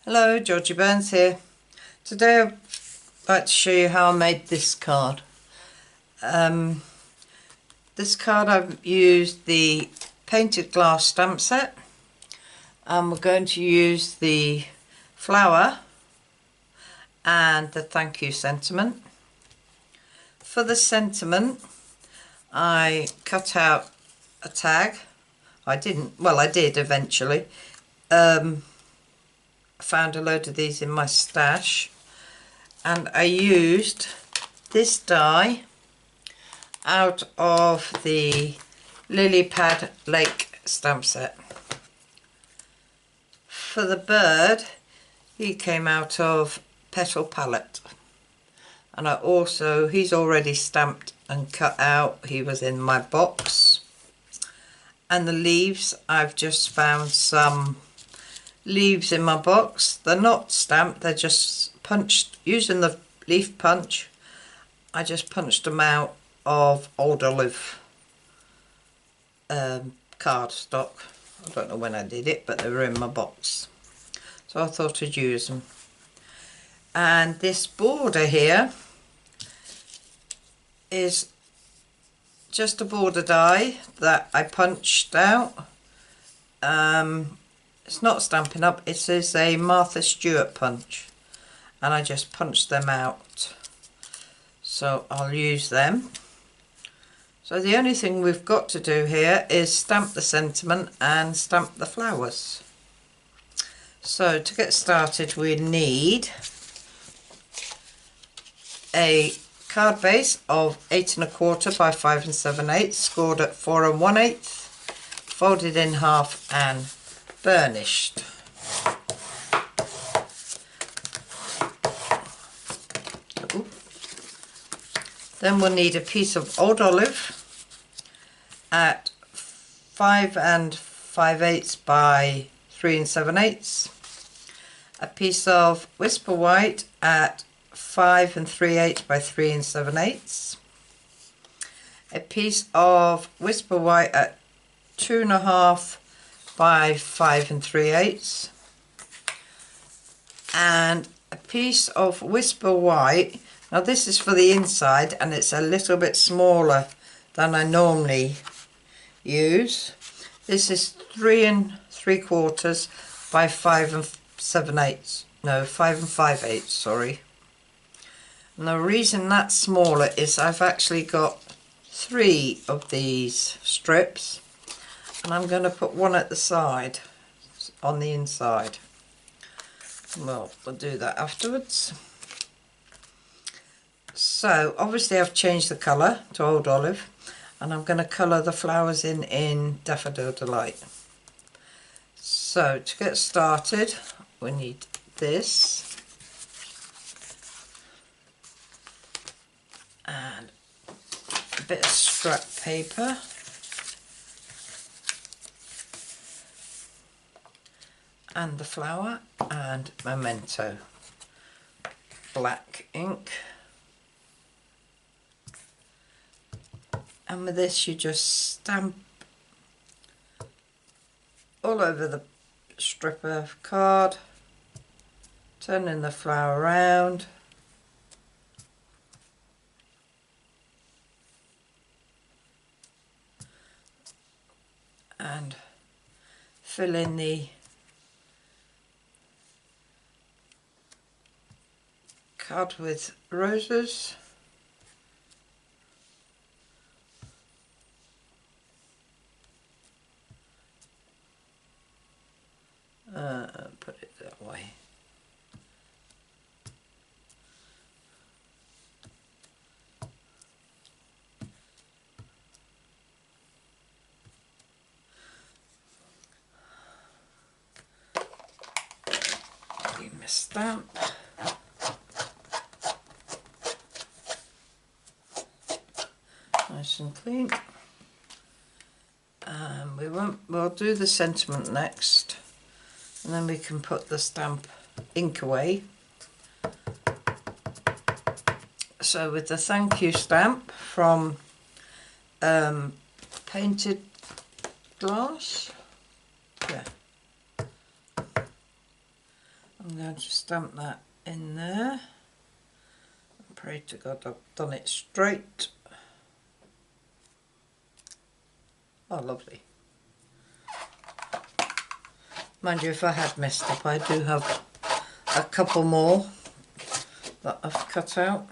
Hello, Georgie Burns here. Today I'd like to show you how I made this card. This card I've used the painted glass stamp set, and we're going to use the flower and the thank you sentiment. For the sentiment, I cut out a tag. I did eventually. Found a load of these in my stash, and I used this die out of the Lily Pad Lake stamp set. For the bird, he came out of Petal Palette, and he's already stamped and cut out. He was in my box. And the leaves, I've just found some leaves in my box. They're not stamped, they're just punched using the leaf punch. I just punched them out of Old Olive cardstock. I don't know when I did it, but they were in my box, so I thought I'd use them. And this border here is just a border die that I punched out. It's not Stampin' Up, it is a Martha Stewart punch, and I just punched them out, so I'll use them. So the only thing we've got to do here is stamp the sentiment and stamp the flowers. So to get started, we need a card base of 8 1/4 by 5 7/8, scored at 4 1/8, folded in half and burnished. Then we'll need a piece of Old Olive at 5 5/8 by 3 7/8, a piece of Whisper White at 5 3/8 by 3 7/8, a piece of Whisper White at 2 1/2 by 5 3/8, and a piece of Whisper White. Now this is for the inside, and it's a little bit smaller than I normally use. This is 3 3/4 by 5 7/8. No, 5 5/8, sorry. And the reason that's smaller is I've actually got 3 of these strips, and I'm going to put one at the side, on the inside. Well, we'll do that afterwards. So obviously I've changed the colour to Old Olive, and I'm going to colour the flowers in Daffodil Delight. So to get started, we need this and a bit of scrap paper, and the flower, and Memento black ink. And with this you just stamp all over the strip of card, turning the flower around, and fill in the card with roses. Put it that way. Give me a stamp. Nice and clean. We'll do the sentiment next, and then we can put the stamp ink away. So with the thank you stamp from painted glass, yeah, I'm going to stamp that in there. Pray to God I've done it straight. Oh, lovely. Mind you, if I had messed up, I do have a couple more that I've cut out.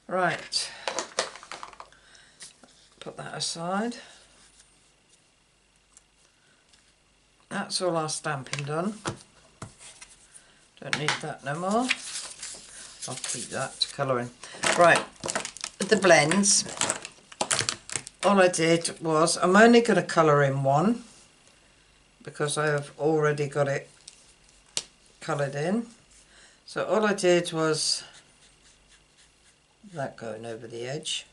Right, put that aside. That's all our stamping done. Don't need that no more. I'll keep that to colouring. Right, with the blends, all I did was, I'm only going to colour in one because I have already got it coloured in. So all I did was that going over the edge.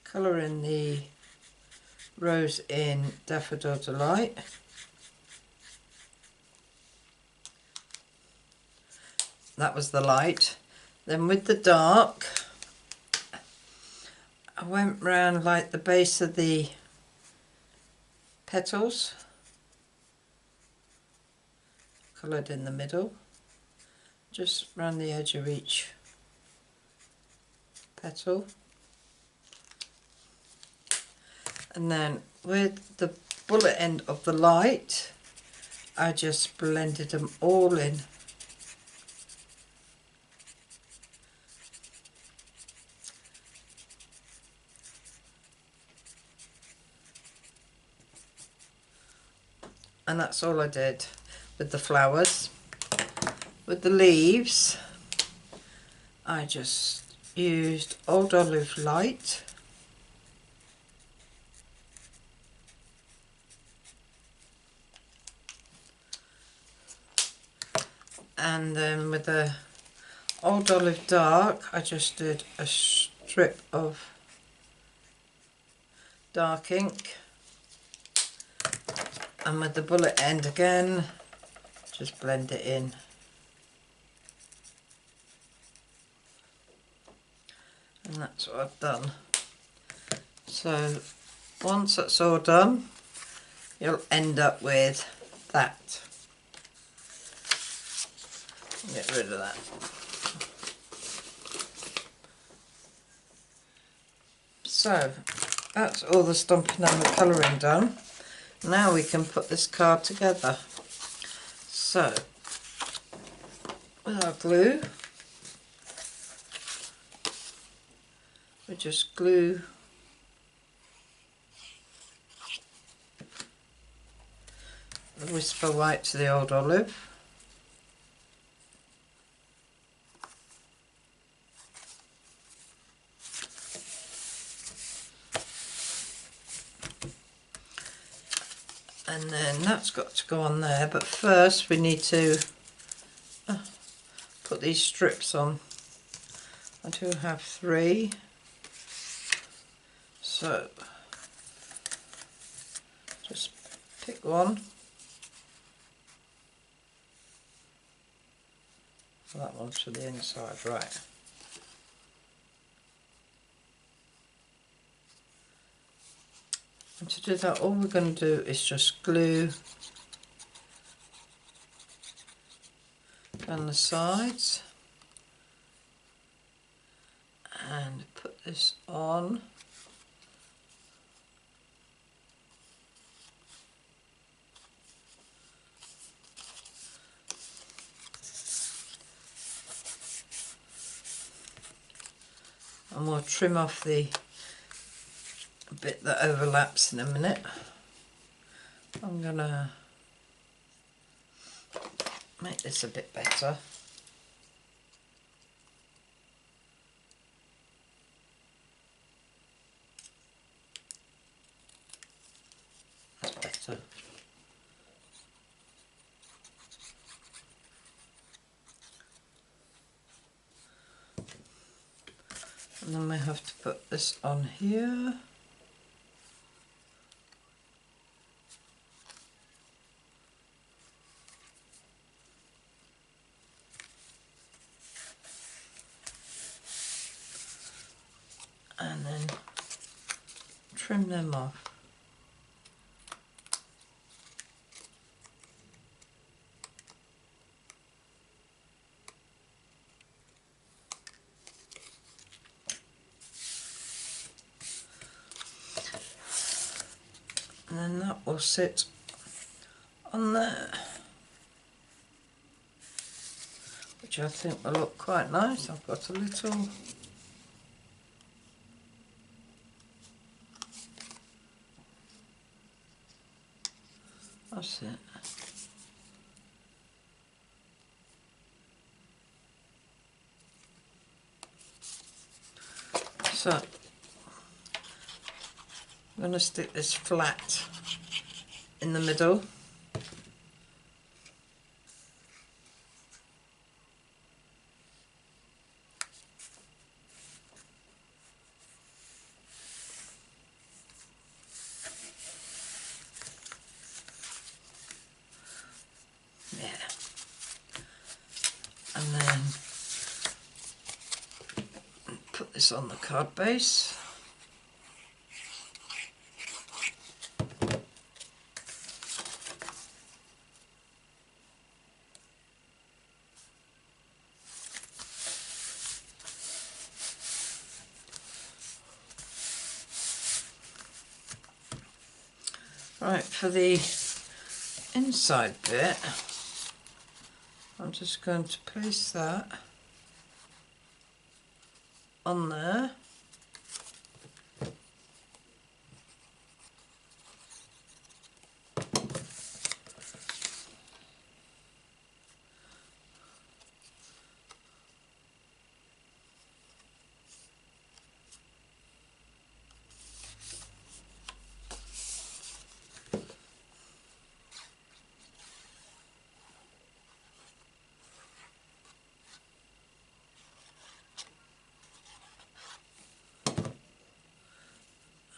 Colour in the Rose in Daffodil Delight. That was the light. Then with the dark, I went round like the base of the petals, coloured in the middle, just round the edge of each petal. And then with the bullet end of the light, I just blended them all in. And that's all I did with the flowers. With the leaves, I just used Old Olive Light. And then with the Old Olive Dark, I just did a strip of dark ink. And with the bullet end again, just blend it in. And that's what I've done. So once that's all done, you'll end up with that. Get rid of that. So that's all the stamping and the colouring done. Now we can put this card together. So with our glue, we just glue the Whisper White to the Old Olive. And then that's got to go on there, but first we need to put these strips on. I do have 3, so just pick one. That one's for the inside, right. And to do that, all we're going to do is just glue down the sides and put this on. And we'll trim off the bit that overlaps in a minute. I'm gonna make this a bit better. That's better. And then we have to put this on here. And then trim them off. and then that will sit on there, which I think will look quite nice. I've got a little that's it. So I'm going to stick this flat in the middle. Yeah. And then put this on the card base. Right, for the inside bit, I'm just going to place that on there.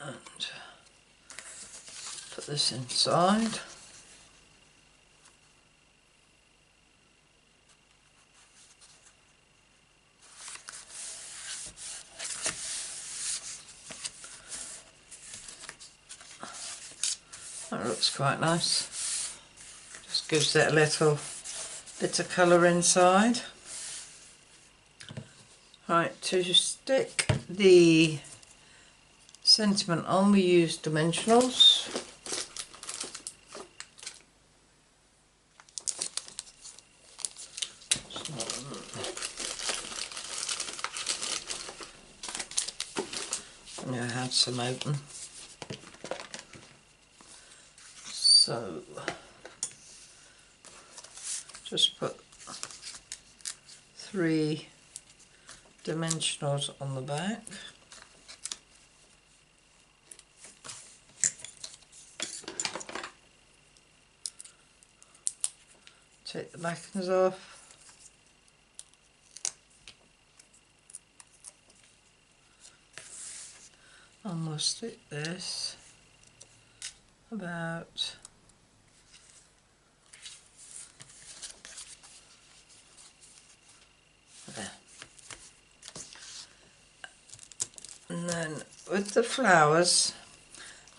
And put this inside. That looks quite nice. Just gives it a little bit of colour inside. Right, to stick the sentiment on, we use dimensionals. I had some open. So just put 3 dimensionals on the back. Take the backings off. And we'll stick this about there. And then with the flowers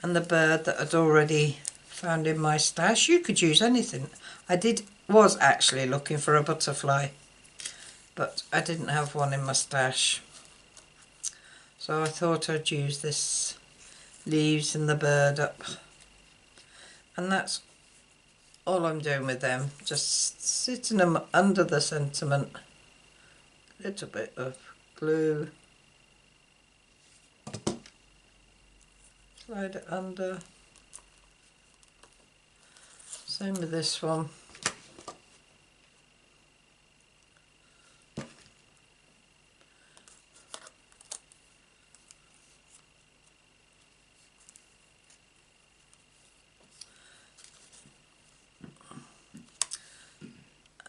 and the bird that I'd already found in my stash, you could use anything. I was actually looking for a butterfly, but I didn't have one in my stash. So I thought I'd use this leaves and the bird up. And that's all I'm doing with them. Just sitting them under the sentiment. A little bit of glue. Slide it under. Same with this one.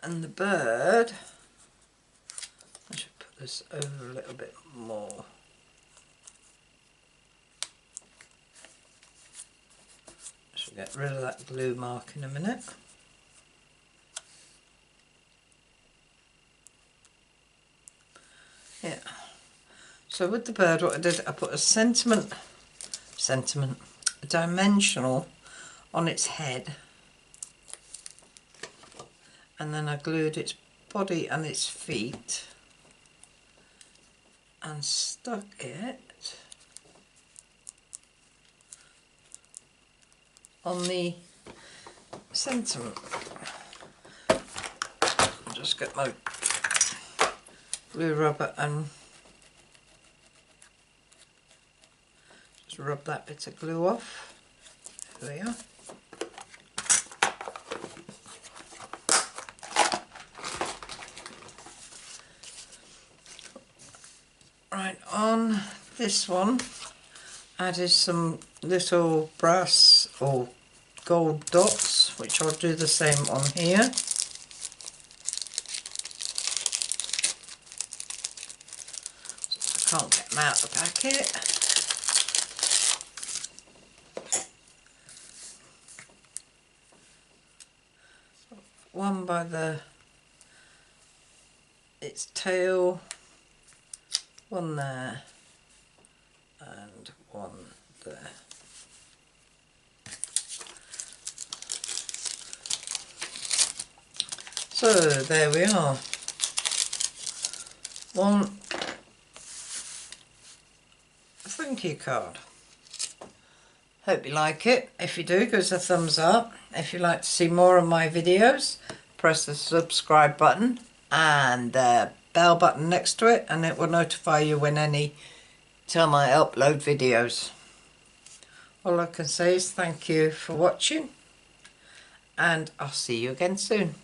And the bird, I should put this over a little bit more. I should get rid of that glue mark in a minute. Yeah. So with the bird, what I did, I put a dimensional on its head. And then I glued its body and its feet and stuck it on the sentiment. I'll just get my glue rubber and just rub that bit of glue off. There we are. Right, on this one, added some little brass or gold dots, which I'll do the same on here. I can't get them out of the packet. One by its tail, one there, and one there. So there we are. One thank you card. Hope you like it. If you do, give us a thumbs up. If you'd like to see more of my videos, press the subscribe button and the bell button next to it, and it will notify you when any time I upload videos. All I can say is thank you for watching, and I'll see you again soon.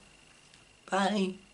Bye.